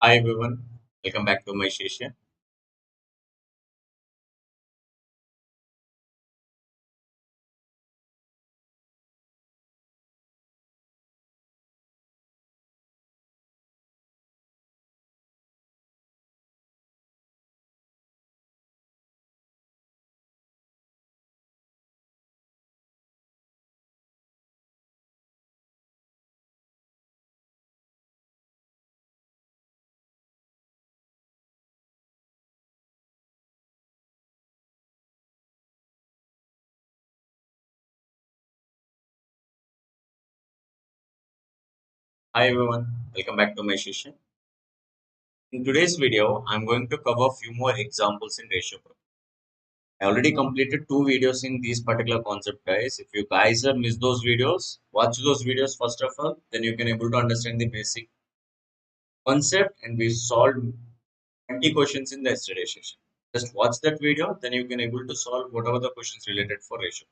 Hi everyone, welcome back to my session. Hi everyone, welcome back to my session. In today's video, I'm going to cover a few more examples in ratio programming. I already completed two videos in these particular concept, guys. If you guys have missed those videos, watch those videos first of all, then you can able to understand the basic concept, and we solved 20 questions in the yesterday session. Just watch that video, then you can able to solve whatever the questions related for ratio.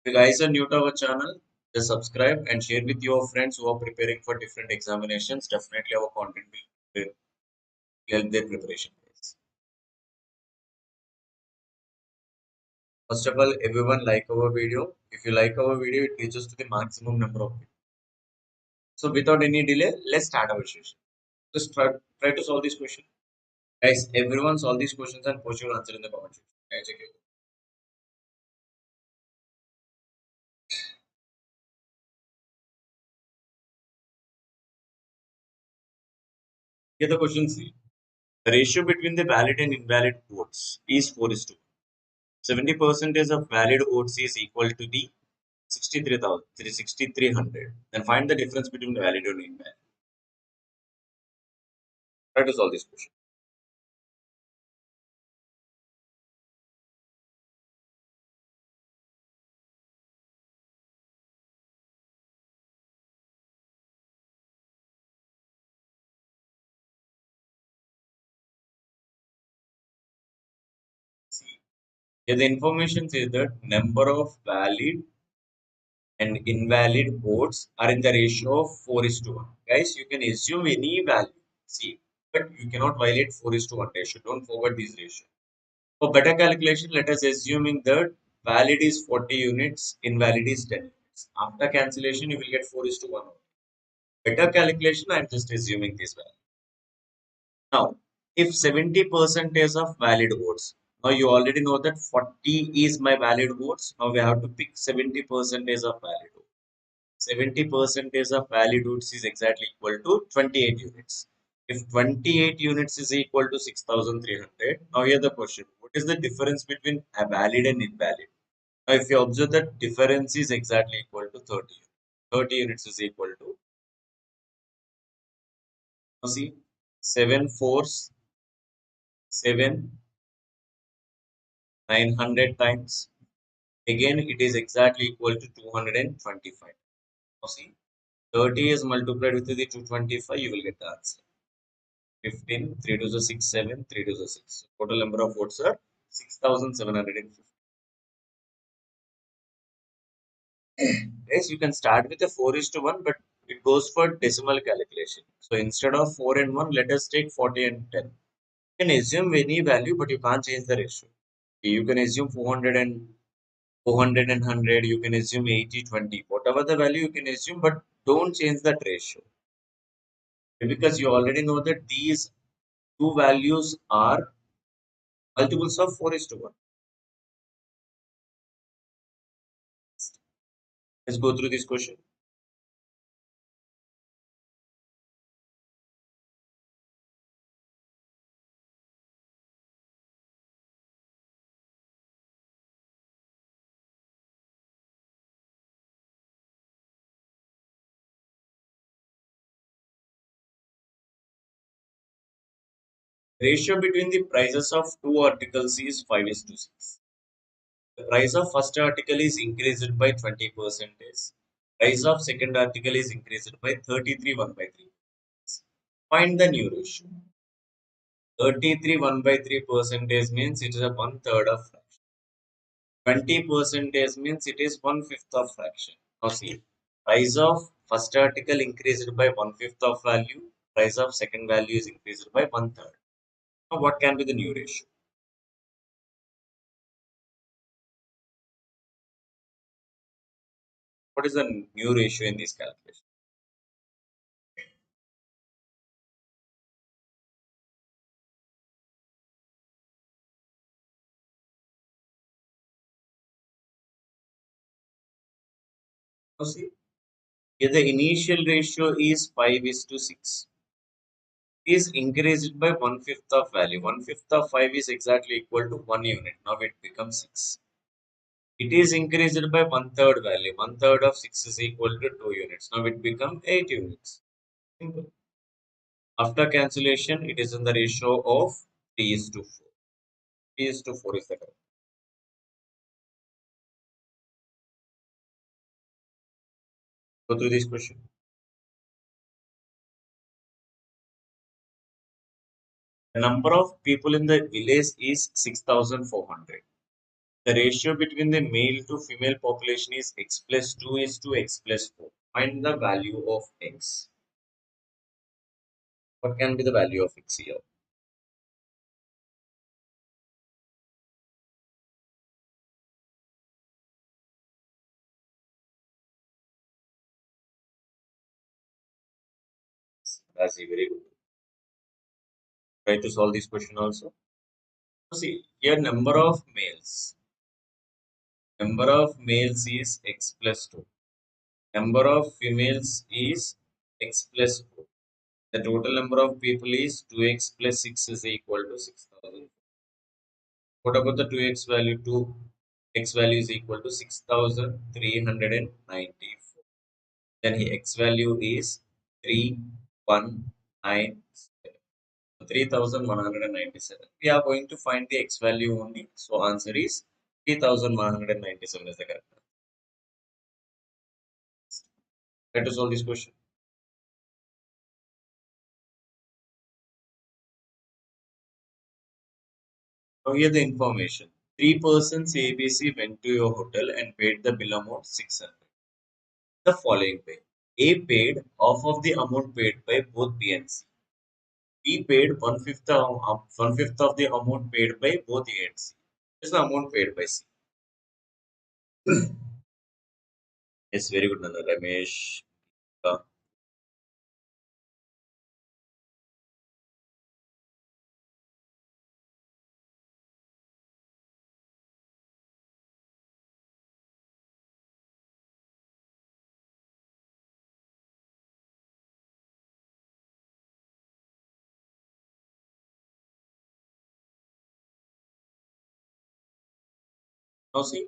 If you guys are new to our channel, just subscribe and share with your friends who are preparing for different examinations. Definitely our content will help their preparation. First of all, everyone like our video. If you like our video, it reaches to the maximum number of people. So without any delay, let's start our session. Just try to solve this question. Guys, everyone solve these questions and post your answer in the comment section. Guys, okay. Here the question C. The ratio between the valid and invalid votes is 4 is to 1. 70% of valid votes is equal to the 63,300. Then find the difference between the valid and invalid. Try to solve this question. See, here the information says that number of valid and invalid votes are in the ratio of 4 is to 1. Guys, you can assume any value. See, but you cannot violate 4 is to 1 ratio. Don't forget this ratio. For better calculation, let us assuming that valid is 40 units, invalid is 10 units. After cancellation, you will get 4 is to 1. Better calculation, I am just assuming this value. Now, if 70% of valid votes, now you already know that 40 is my valid votes. Now we have to pick 70% of valid votes. 70% of valid votes is exactly equal to 28 units. If 28 units is equal to 6,300, now here the question, what is the difference between a valid and invalid? Now if you observe that difference is exactly equal to 30. 30 units is equal to, now see, 7 fours, 7, 900 times. Again, it is exactly equal to 225. Now see, 30 is multiplied with the 225, you will get the answer. 15, 3 to the 6, 7, 3 to the 6. Total number of votes are 6,750. Yes, you can start with a 4 is to 1, but it goes for decimal calculation. So instead of 4 and 1, let us take 40 and 10. You can assume any value, but you can't change the ratio. You can assume 400 and 400 and 100, you can assume 80, 20. Whatever the value you can assume, but don't change that ratio. Because you already know that these two values are multiples of 4 is to 1. Let's go through this question. Ratio between the prices of two articles is 5 is to 6. The price of first article is increased by 20%. Price of second article is increased by 33 1 by 3. Find the new ratio. 33 1 by 3 percentage means it is a one third of fraction. 20 percentage means it is one fifth of fraction. Now see, price of first article increased by one fifth of value. price of second value is increased by one third. Now, what can be the new ratio? What is the new ratio in this calculation? Now, see, here the initial ratio is 5 is to 6. Is increased by one fifth of value. One fifth of 5 is exactly equal to 1 unit. Now it becomes 6. It is increased by one third value. One third of 6 is equal to 2 units. Now it becomes 8 units. Simple. After cancellation, it is in the ratio of 3 is to 4. 3 is to 4 is the correct. Go through this question. The number of people in the village is 6,400. The ratio between the male to female population is x plus 2 is to x plus 4. Find the value of x. What can be the value of x here? That's a very good. Try to solve this question also. See, here number of males is x plus 2. Number of females is x plus 4. The total number of people is 2x plus 6 is equal to 6,000. What about the 2x value? 2x value is equal to 6,394. Then the x value is 3,197. 3,197. We are going to find the x value only. So answer is 3,197 is the correct answer. Let us solve this question. Now here the information. Three persons ABC went to your hotel and paid the bill amount 600. The following way. A paid half of the amount paid by both B and C. B paid one fifth of the amount paid by both A and C. This is the amount paid by C. Yes, very good, Nanda. Ramesh. Now see,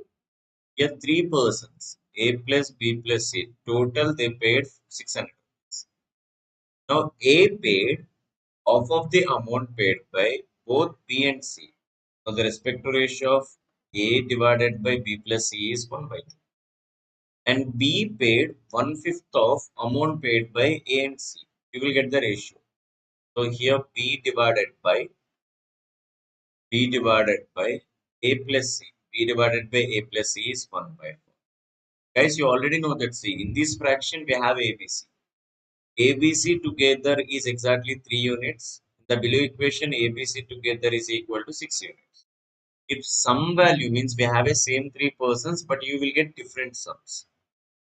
here three persons, A plus B plus C. Total they paid 600 rupees. Now A paid half of the amount paid by both B and C. So the respective ratio of A divided by B plus C is 1 by 2. And B paid one fifth of amount paid by A and C. You will get the ratio. So here B divided by A plus C. B divided by A plus C is 1 by 4. Guys, you already know that C. In this fraction, we have ABC. ABC together is exactly 3 units. The below equation ABC together is equal to 6 units. If sum value means we have a same 3 persons, but you will get different sums.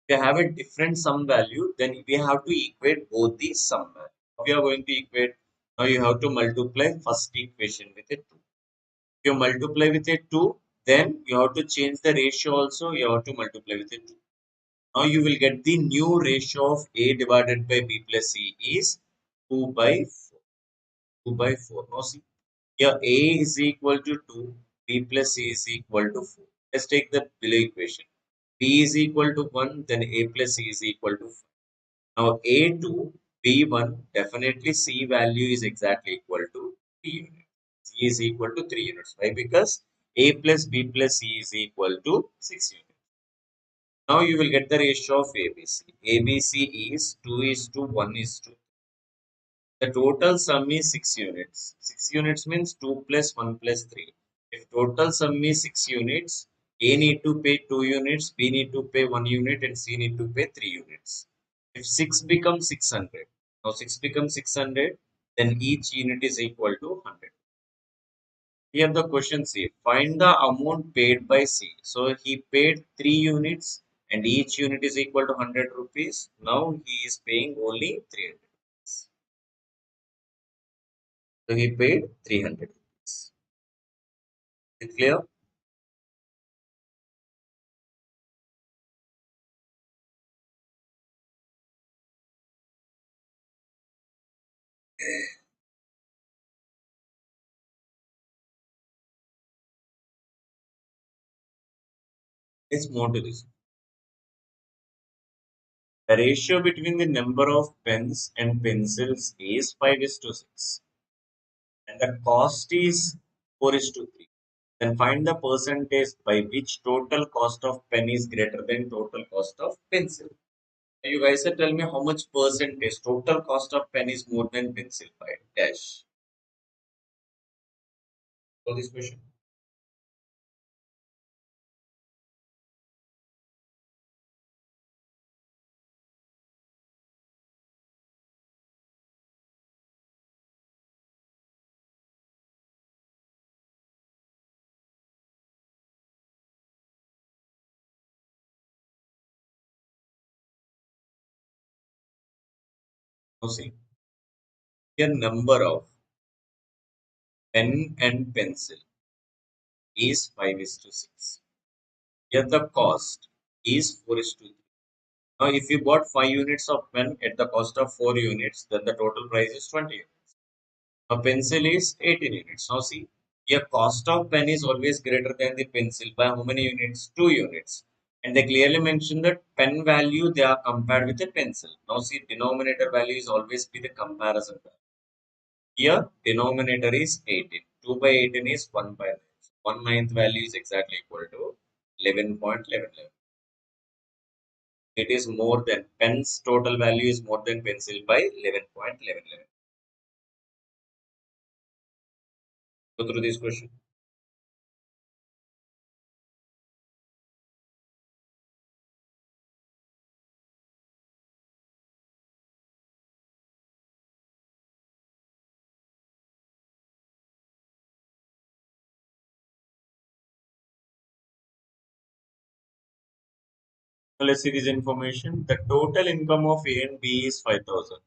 If you have a different sum value, then we have to equate both the sum value. We are going to equate. Now you have to multiply first equation with a 2. If you multiply with a 2, then you have to change the ratio also. You have to multiply with a 2. Now you will get the new ratio of A divided by B plus C is 2 by 4. 2 by 4. Now see, here A is equal to 2, B plus C is equal to 4. Let's take the below equation. B is equal to 1, then A plus C is equal to 5. Now A2, B1, definitely C value is exactly equal to 3 units. C is equal to 3 units. Why? Because A plus B plus C is equal to 6 units. Now you will get the ratio of ABC. ABC is 2 is to 1 is to. The total sum is 6 units. 6 units means 2 plus 1 plus 3. If total sum is 6 units, A need to pay 2 units, B need to pay 1 unit and C need to pay 3 units. If 6 becomes 600, Now 6 becomes 600. Then each unit is equal to 100. Here the question C. Find the amount paid by C. So he paid 3 units and each unit is equal to 100 rupees. Now he is paying only 300 rupees. So he paid 300 rupees. Is it clear? It's more to this. The ratio between the number of pens and pencils is 5 is to 6. And the cost is 4 is to 3. Then find the percentage by which total cost of pen is greater than total cost of pencil. You guys tell me how much percentage total cost of pen is more than pencil by dash. For this question, now see here number of pen and pencil is 5 is to 6. Here the cost is 4 is to 3. Now if you bought 5 units of pen at the cost of 4 units, then the total price is 20 units. A pencil is 18 units. Now see, your cost of pen is always greater than the pencil by how many units? 2 units. And they clearly mention that pen value they are compared with a pencil. Now see, denominator value is always be the comparison value. Here, denominator is 18. 2 by 18 is 1 by 9. So 1/9 value is exactly equal to 11.11. It is more than pen's total value is more than pencil by 11.11. Go through this question. So let's see this information. The total income of A and B is 5,000.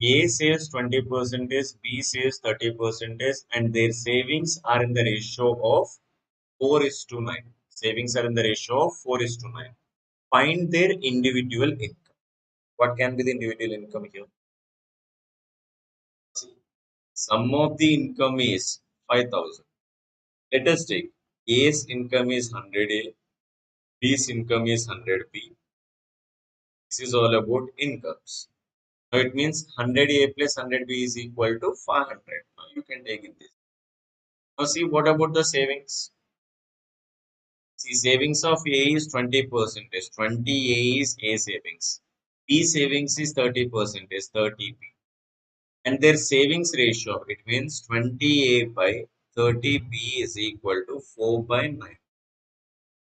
A saves 20%, B saves 30%, and their savings are in the ratio of 4 is to 9. Savings are in the ratio of 4 is to 9. Find their individual income. What can be the individual income here? See, sum of the income is 5,000. Let us take A's income is 100A, B's income is 100B. This is all about incomes. Now it means 100A plus 100B is equal to 500. Now you can take it this. Now see what about the savings? See savings of A is 20%. 20A is A savings. B savings is 30%. 30B. And their savings ratio, it means 20A by 30B is equal to 4 by 9.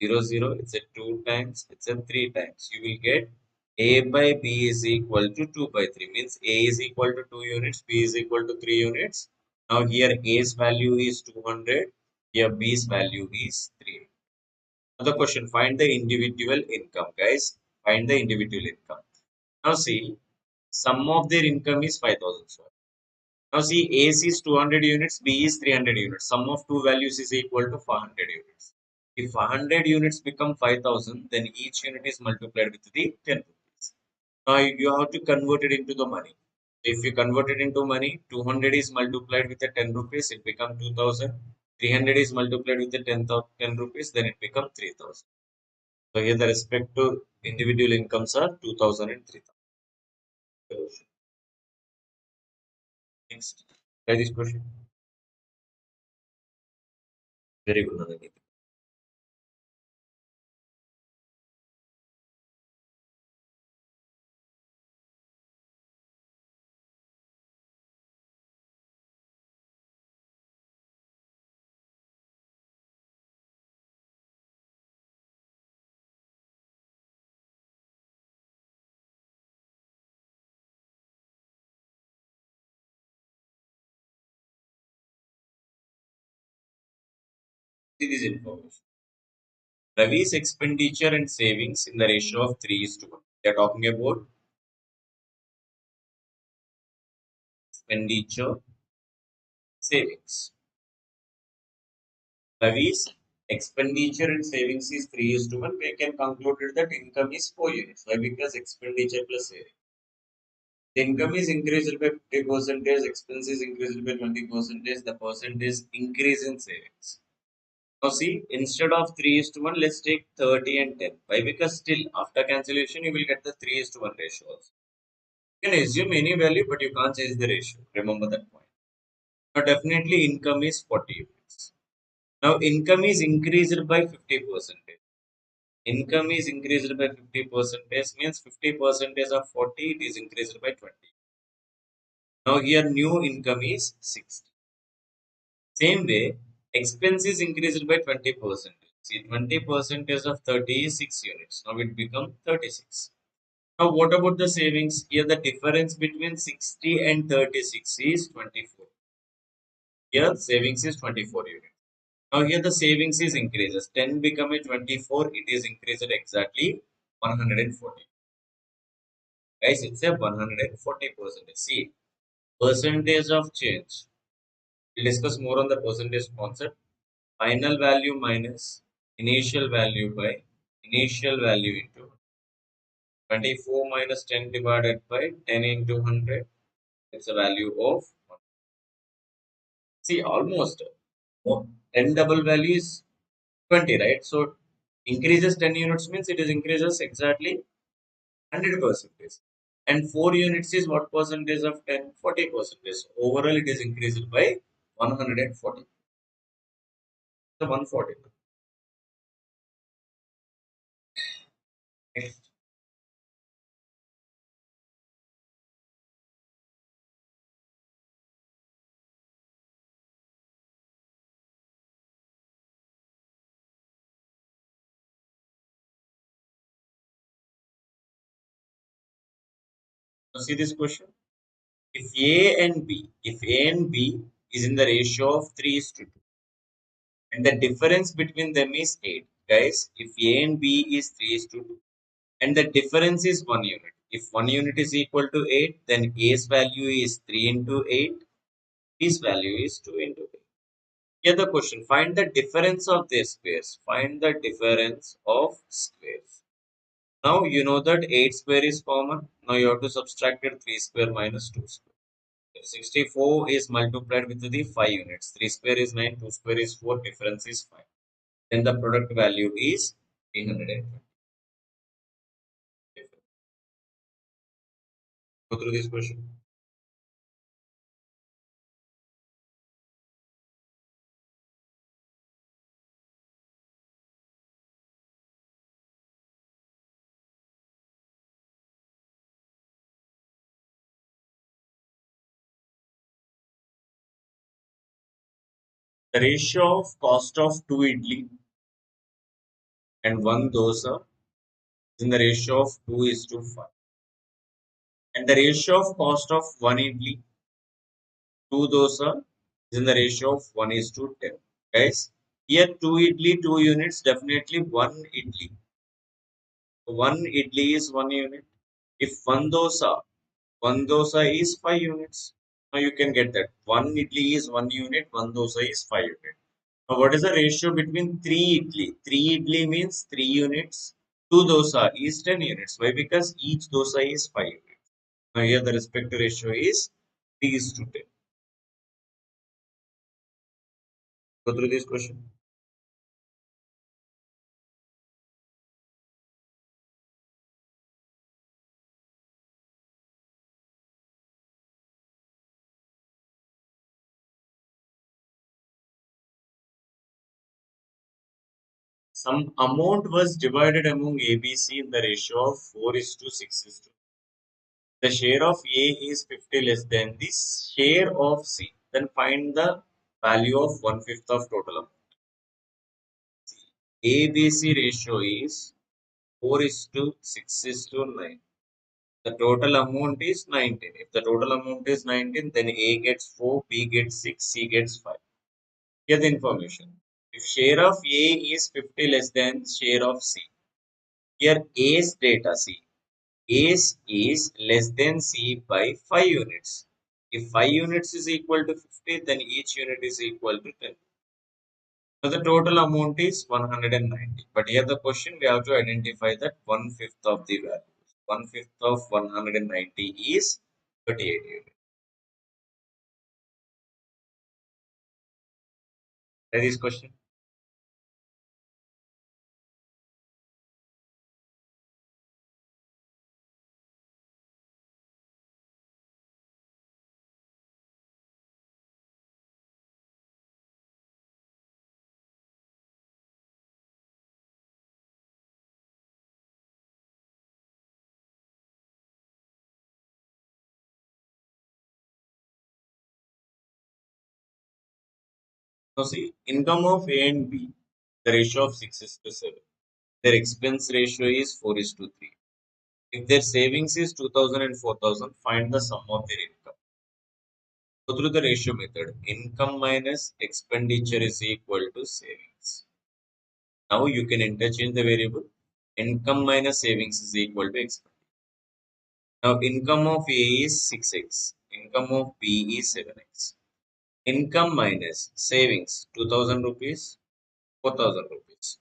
0, 0, it's a 2 times, it's a 3 times. You will get A by B is equal to 2 by 3. Means A is equal to 2 units, B is equal to 3 units. Now here A's value is 200, here B's value is 3. Another question, find the individual income. Guys, find the individual income. Now see, sum of their income is 5,000. Now see, A is 200 units, B is 300 units. Sum of two values is equal to 500 units. If 100 units become 5,000, then each unit is multiplied with the 10 rupees. Now you have to convert it into the money. If you convert it into money, 200 is multiplied with the 10 rupees, it becomes 2,000. 300 is multiplied with the 10 rupees, then it becomes 3,000. So here the respective individual incomes are 2,000 and 3,000. Next, try this question. Very good, Nandini. See this information. Ravi's expenditure and savings in the ratio of 3 is to 1. They are talking about expenditure, savings. Ravi's expenditure and savings is 3 is to 1. We can conclude that income is 4 units. Why? Because expenditure plus savings. The income is increased by 50%, expenses increased by 20%, the percentage increase in savings. Now see, instead of 3 is to 1, let's take 30 and 10. Why? Because still after cancellation, you will get the 3 is to 1 ratio also. You can assume any value, but you can't change the ratio. Remember that point. Now definitely income is 40 units. Now income is increased by 50%. Income is increased by 50% means 50% of 40 it is increased by 20. Now here new income is 60. Same way, expenses increased by 20%. See, 20% of 30 is 6 units. Now it become 36. Now what about the savings? Here the difference between 60 and 36 is 24. Here savings is 24 units. Now here the savings is increases. 10 become a 24. It is increased exactly 140. Guys, it's a 140%. See, percentage of change. We'll discuss more on the percentage concept. Final value minus initial value by initial value into 24 minus 10 divided by 10 into 100. It's a value of 1. See, almost 10 double value is 20, right? So increases 10 units means it is increases exactly 100%. And 4 units is what percentage of 10? 40%. Overall, it is increased by 140. So 140. Next. Now see this question. If A and B is in the ratio of 3 is to 2, and the difference between them is 8. Guys, if A and B is 3 is to 2, and the difference is 1 unit. If 1 unit is equal to 8, then A's value is 3 into 8, B's value is 2 into 8. Here the question, find the difference of their squares. Find the difference of squares. Now you know that 8 square is common. Now you have to subtract it 3 square minus 2 square. 64 is multiplied with the 5 units. 3 square is 9, 2 square is 4, difference is 5. Then the product value is 320. Go through this question. The ratio of cost of 2 idli and 1 dosa is in the ratio of 2 is to 5. And the ratio of cost of 1 idli, 2 dosa is in the ratio of 1 is to 10. Guys, here 2 idli, 2 units, definitely 1 idli. 1 idli is 1 unit. If 1 dosa is 5 units. Now you can get that. 1 idli is 1 unit, 1 dosa is 5 units. Now what is the ratio between 3 idli? 3 idli means 3 units. 2 dosa is 10 units. Why? Because each dosa is 5 units. Now here the respective ratio is 3 is to 10. Go through this question. Some amount was divided among ABC in the ratio of 4 is to 6 is to. The share of A is 50 less than the share of C. Then find the value of 1/5 of total amount. ABC ratio is 4 is to 6 is to 9. The total amount is 19. If the total amount is 19, then A gets 4, B gets 6, C gets 5. Here the information. If share of A is 50 less than share of C, here A's data C. A's is less than C by 5 units. If 5 units is equal to 50, then each unit is equal to 10. So the total amount is 190. But here the question we have to identify that one-fifth of the value. One-fifth of 190 is 38 units. That is question. Now see, income of A and B, the ratio of 6 is to 7. Their expense ratio is 4 is to 3. If their savings is 2000 and 4000, find the sum of their income. Go through the ratio method. Income minus expenditure is equal to savings. Now you can interchange the variable. Income minus savings is equal to expenditure. Now income of A is 6x. Income of B is 7x. Income minus savings 2000 rupees, 4000 rupees.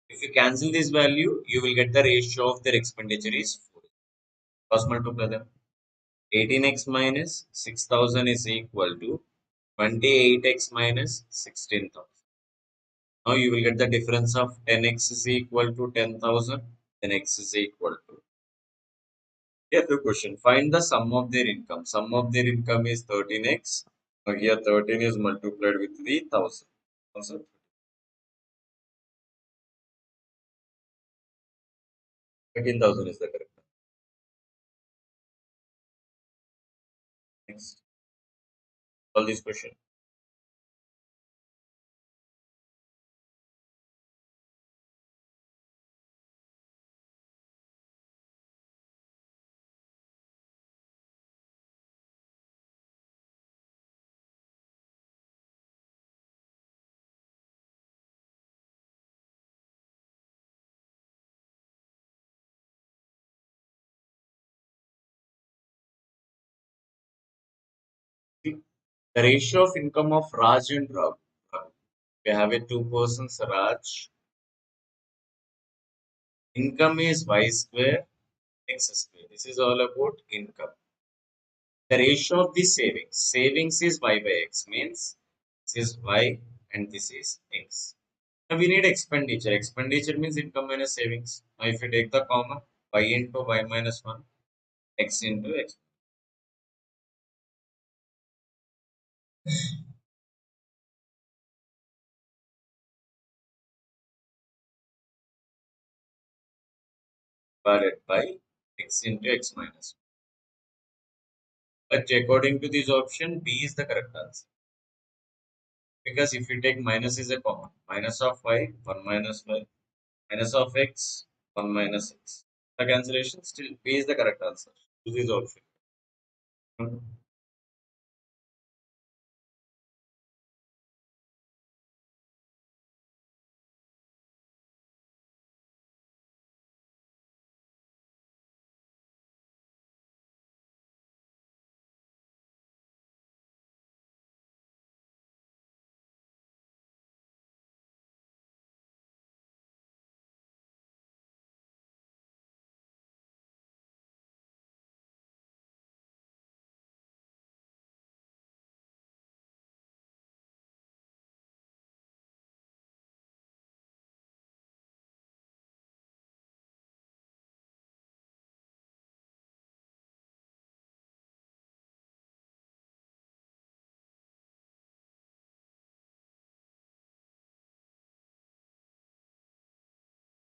If you cancel this value, you will get the ratio of their expenditure is 4. Cross multiply them. 18x minus 6000 is equal to 28x minus 16,000. Now you will get the difference of 10x is equal to 10,000, then x is equal to. Here the question, find the sum of their income. Sum of their income is 13x. Now here 13 is multiplied with 3000. Also 13,000 is the correct one. Next, all this question. See, the ratio of income of Raj and Raghu. We have a two persons Raj. Income is y square x square. This is all about income. The ratio of the savings. Savings is y by x means this is y and this is x. Now we need expenditure. Expenditure means income minus savings. Now if you take the comma, y into y minus 1, x into x divided by x into x minus 1. But according to this option, B is the correct answer. Because if you take minus is a common, minus of y, 1 minus y, minus of x, 1 minus x. The cancellation still B is the correct answer. Choose this option.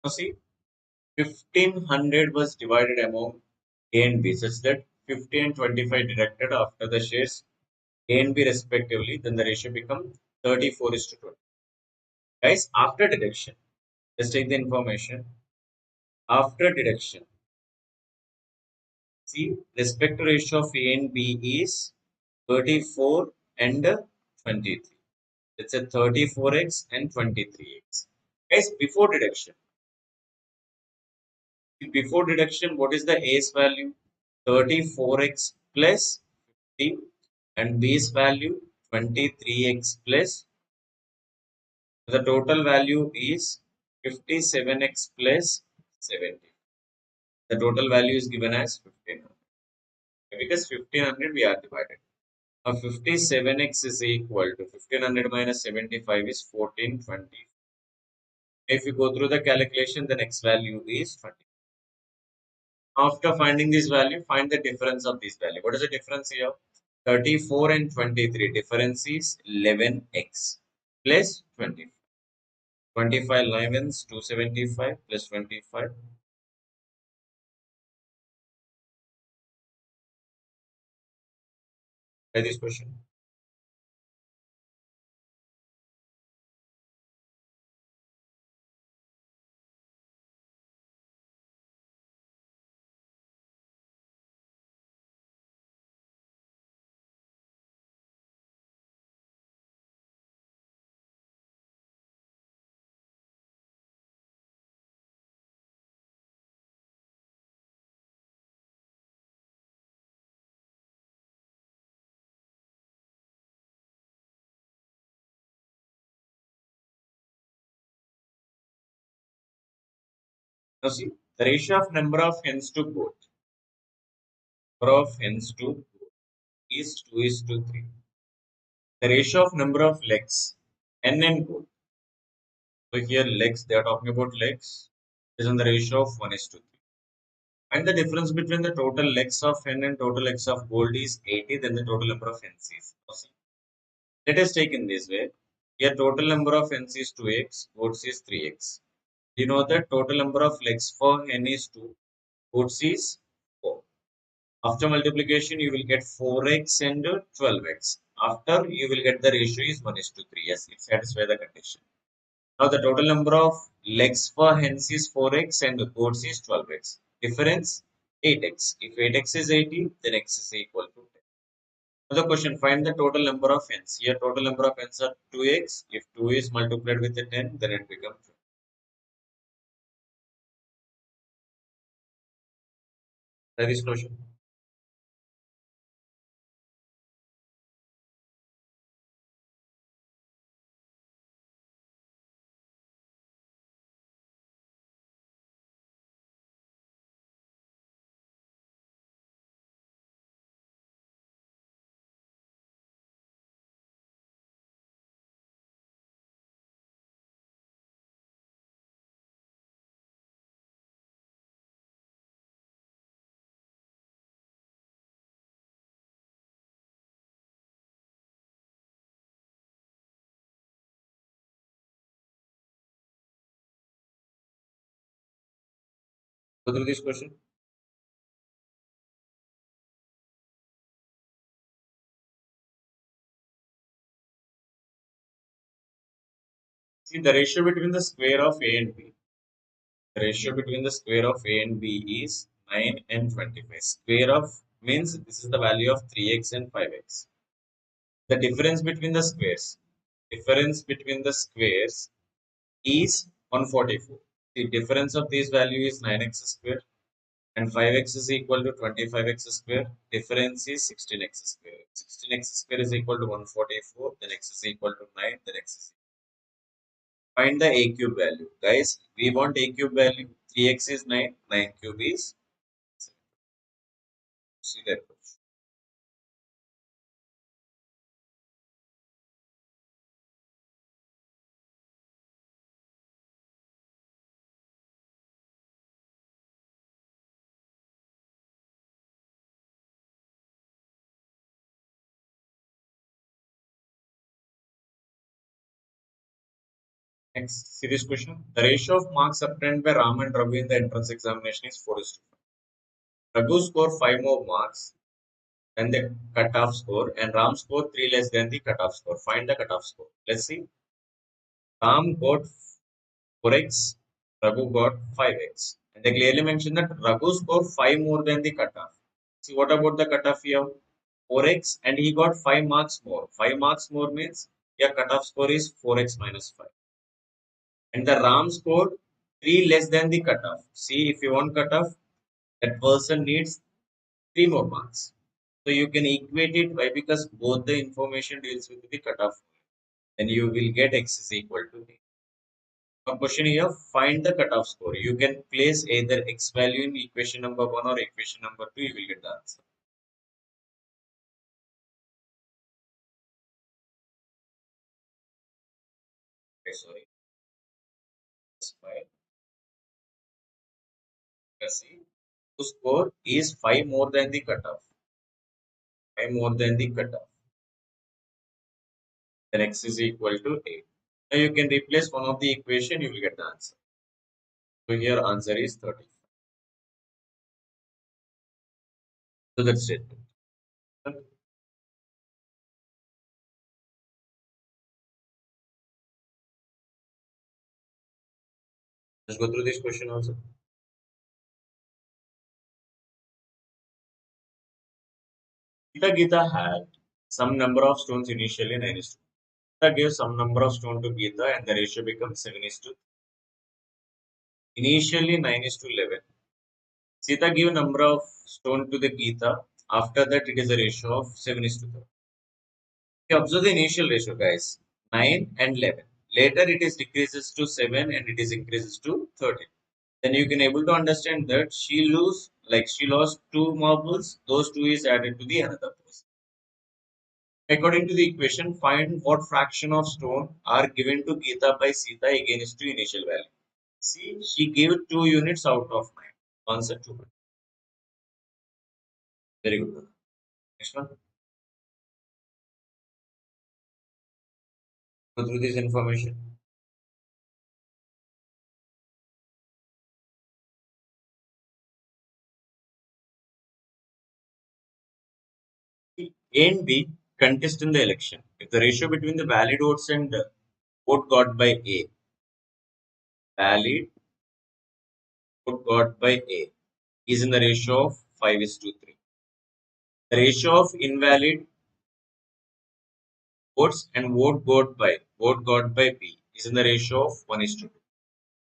Now see, 1500 was divided among A and B such that 50 and 25 deducted after the shares A and B respectively, then the ratio becomes 34 is to 20. Guys, after deduction, let's take the information. After deduction, see, respect to ratio of A and B is 34 and 23. Let's say 34x and 23x. Guys, before deduction, what is the A's value? 34x plus 50 and B's value 23x plus the total value is 57x plus 70. The total value is given as 1500 because 1500 we are divided. Now 57x is equal to 1500 minus 75 is 1420. If you go through the calculation, the next value is 20. After finding this value, find the difference of this value. What is the difference here? 34 and 23. Difference is 11x plus 20. 25 11s 275 plus 25. By this question. Now see, the ratio of number of hens to goat. Number of hens to goat is 2 is to 3. The ratio of number of legs, hen and goat. So here legs, they are talking about legs, is in the ratio of 1 is to 3. And the difference between the total legs of hen and total legs of gold is 80, then the total number of hens is. Now see, let us take in this way. Here total number of hens is 2x, goats is 3x. You know that total number of legs for hen is 2, goats is 4. After multiplication, you will get 4x and 12x. After, you will get the ratio is 1 is to 3. Yes, it satisfies the condition. Now, the total number of legs for hens is 4x and goats is 12x. Difference 8x. If 8x is 80, then x is equal to 10. Another question, find the total number of hens. Here, total number of hens are 2x. If 2 is multiplied with the 10, then it becomes 20. That is question. Go through this question. See the ratio between the square of A and B. The ratio between the square of A and B is 9 and 25. Square of means this is the value of 3x and 5x. The difference between the squares is 144. The difference of this value is 9x square and 5x is equal to 25x square. Difference is 16x square. 16x square is equal to 144. Then x is equal to 9. Then x is find the a cube value. Guys, we want a cube value. 3x is 9. 9 cube is see that. Next, serious question. The ratio of marks obtained by Ram and Raghu in the entrance examination is 4 is to 5. Raghu scored 5 more marks than the cutoff score and Ram scored 3 less than the cutoff score. Find the cutoff score. Let's see. Ram got 4x, Raghu got 5x. And they clearly mentioned that Raghu scored 5 more than the cutoff. See, what about the cutoff here? 4x and he got 5 marks more. 5 marks more means Your cutoff score is 4x minus 5. And the RAM scored 3 less than the cutoff. See, if you want cutoff, that person needs 3 more marks. So you can equate it. Why? Because both the information deals with the cutoff. Then you will get x is equal to a. Now question here, find the cutoff score. You can place either x value in equation number 1 or equation number 2. You will get the answer. Okay, sorry. That's 5. See, the score is 5 more than the cutoff. 5 more than the cutoff. Then x is equal to 8. Now you can replace one of the equation, you will get the answer. So here answer is 30. So that's it. Let's go through this question also. Gita had some number of stones initially 9 is to. Gita gave some number of stone to Gita and the ratio becomes 7 is to. Initially 9 is to 11. Sita gave number of stone to the Gita. After that it is a ratio of 7 is to 3. You observe the initial ratio, guys. 9 and 11. Later it is decreases to 7 and it is increases to 13. Then you can able to understand that she lost 2 marbles. Those 2 is added to the another person. According to the equation, find what fraction of stone are given to Geeta by Sita against to initial value. See, she gave 2 units out of 9. Answer 2. Very good. Next one. Go through this information. A and B contest in the election. If the ratio between the valid votes and vote got by A, valid vote got by A is in the ratio of 5 is to 3. The ratio of invalid votes and vote got by B is in the ratio of 1 is to 2.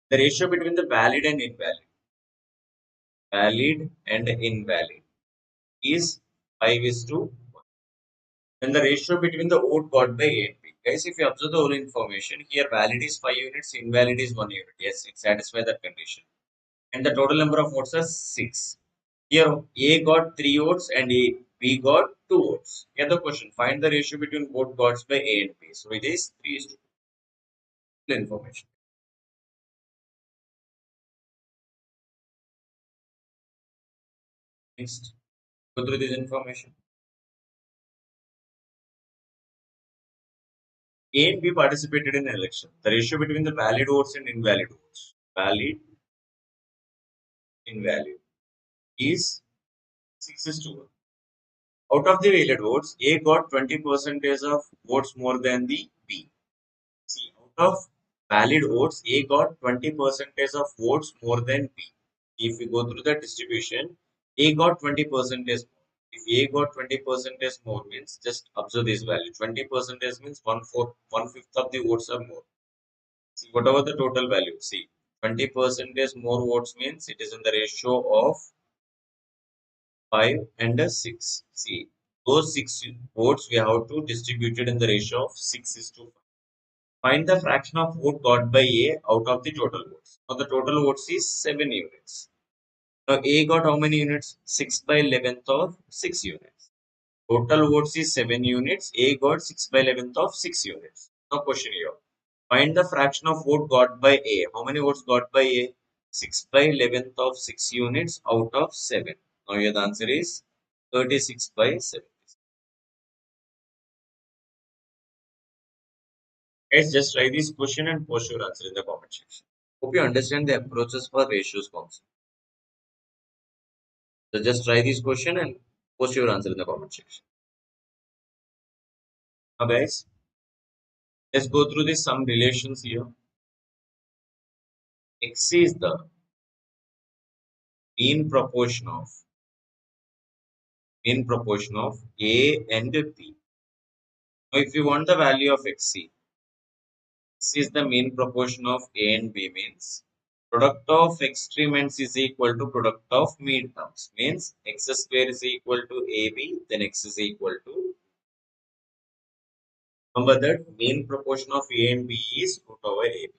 The ratio between the valid and invalid is 5 is to 1. Then the ratio between the vote got by A and B. Guys, if you observe the whole information, here valid is 5 units, invalid is 1 unit. Yes, it satisfies that condition. And the total number of votes are 6. Here A got 3 votes and B got 2 votes. Here the question, find the ratio between vote got by A and B. So it is 3 is to 2 information. Next, go through this information. A and B participated in an election. The ratio between the valid votes and invalid votes, invalid, is 6 is to 1. Out of the valid votes, A got 20% of votes more than the B. See, out of valid votes, A got 20% of votes more than B. If we go through the distribution, A got 20% more. If A got 20% more means just observe this value. 20% means 1/4, 1/5 of the votes are more. See, whatever the total value, see, 20% more votes means it is in the ratio of 5 and 6. See, those 6 votes we have to distribute it in the ratio of 6 is to 5. Find the fraction of vote got by A out of the total votes. Now the total votes is 7 units. Now A got how many units? 6 by 11th of 6 units. Total votes is 7 units. A got 6 by 11th of 6 units. Now question here. Find the fraction of vote got by A. How many votes got by A? 6 by 11th of 6 units out of 7. Now here the answer is 36 by 7. Guys, just try this question and post your answer in the comment section. Hope you understand the approaches for ratios concept. So just try this question and post your answer in the comment section. Now guys, let's go through this some relations here. X is the mean proportion of A and B. Now, if you want the value of XC, X is the mean proportion of A and B means product of extrements is equal to product of mean terms. Means X square is equal to AB, then X is equal to, remember that mean proportion of A and B is root over AB.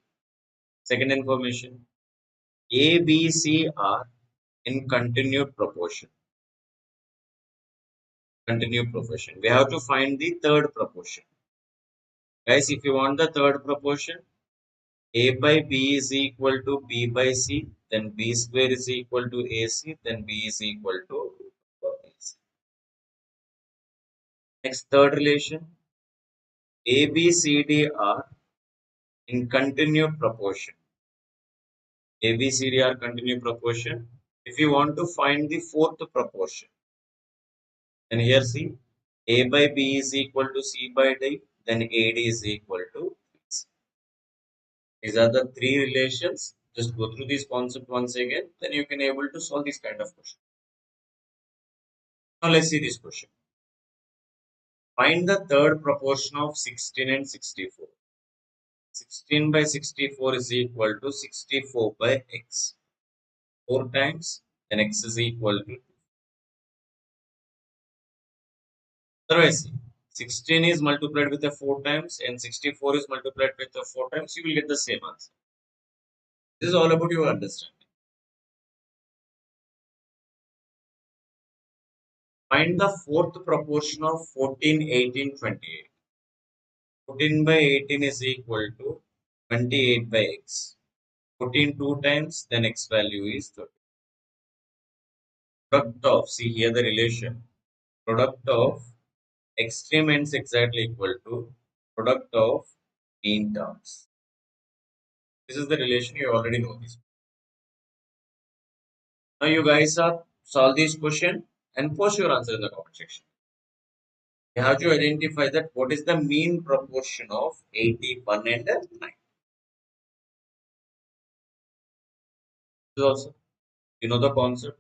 Second information, A, B, C are in continued proportion. Continued proportion. We have to find the third proportion. Guys, if you want the third proportion, A by B is equal to B by C, then B square is equal to AC, then B is equal to AC. Next, third relation, A, B, C, D are in continued proportion. A, B, C, D are continued proportion. If you want to find the fourth proportion, then here see, A by B is equal to C by D, then AD is equal to C. These are the three relations. Just go through this concept once again, then you can able to solve this kind of question. Now let's see this question. Find the third proportion of 16 and 64. 16 by 64 is equal to 64 by x. 4 times, then x is equal to 2. Otherwise, 16 is multiplied with the 4 times and 64 is multiplied with the 4 times, you will get the same answer. This is all about your understanding. Find the fourth proportion of 14, 18, 28. 14 by 18 is equal to 28 by x. 14 2 times, then x value is 30. Product of, see here the relation. Product of extrements exactly equal to product of mean terms. This is the relation, you already know this. Now you guys are solve this question and post your answer in the comment section. You have to identify that what is the mean proportion of 81 and 9. This is also, you know the concept.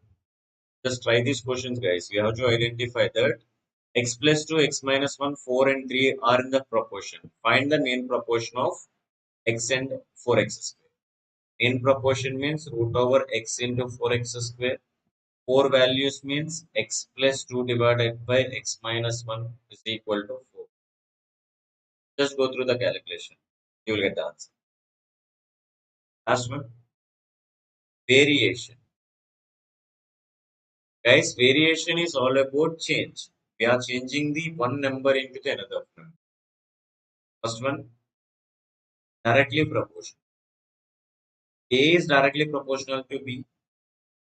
Just try these questions, guys. You have to identify that x plus 2, x minus 1, 4 and 3 are in the proportion. Find the mean proportion of x and 4x square. Mean proportion means root over x into 4x square. 4 values means x plus 2 divided by x minus 1 is equal to 4. Just go through the calculation. You will get the answer. Last one, variation. Guys, variation is all about change. We are changing the one number into the another number. First one, directly proportional. A is directly proportional to B.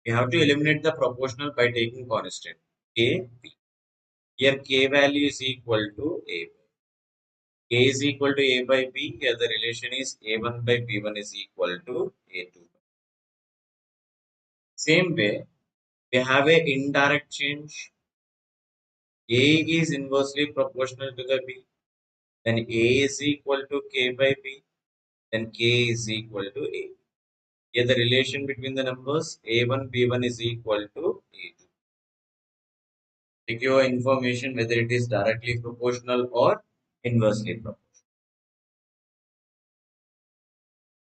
We have to eliminate the proportional by taking constant. A, B. Here K value is equal to A. K is equal to A by B. Here the relation is A1 by B1 is equal to A2. Same way, we have a indirect change. A is inversely proportional to the B. Then A is equal to K by B. Then K is equal to A. Here the relation between the numbers A1, B1 is equal to A2. Take your information whether it is directly proportional or inversely proportional.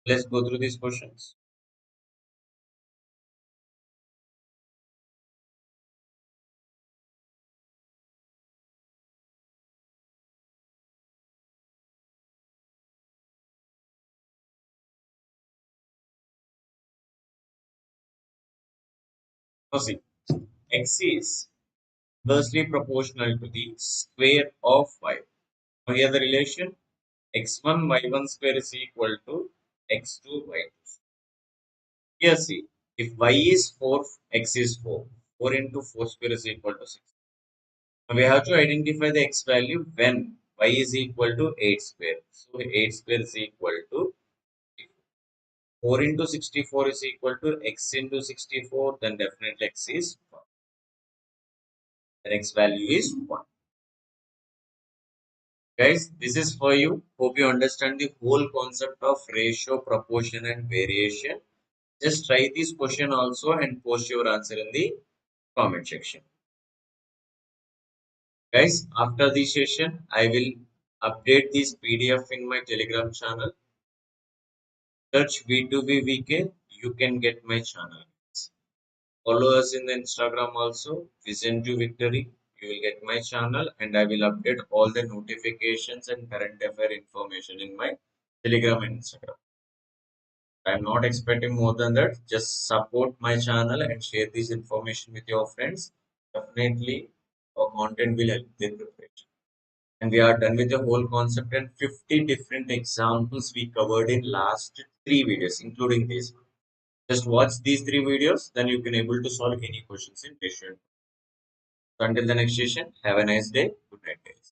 Let's go through these questions. Now see, x is inversely proportional to the square of y. Now here the relation x1 y1 square is equal to x2 y2. Here see, if y is 4, x is 4. 4 into 4 square is equal to 6. Now we have to identify the x value when y is equal to 8 square. So 8 square is equal to 4 into 64 is equal to x into 64, then definitely x is 1. The x value is 1. Guys, this is for you. Hope you understand the whole concept of ratio, proportion and variation. Just try this question also and post your answer in the comment section. Guys, after this session, I will Update this PDF in my Telegram channel. Search V2VVK. You can get my channel. Follow us in the Instagram also. Vision to Victory. You will get my channel and I will update all the notifications and current affair information in my Telegram and Instagram. I'm not expecting more than that. Just support my channel and share this information with your friends. Definitely, our content will help their preparation. And we are done with the whole concept and 50 different examples we covered in last three videos, including this. Just watch these three videos, then you can able to solve any questions in patient. So until the next session, have a nice day. Good night, guys.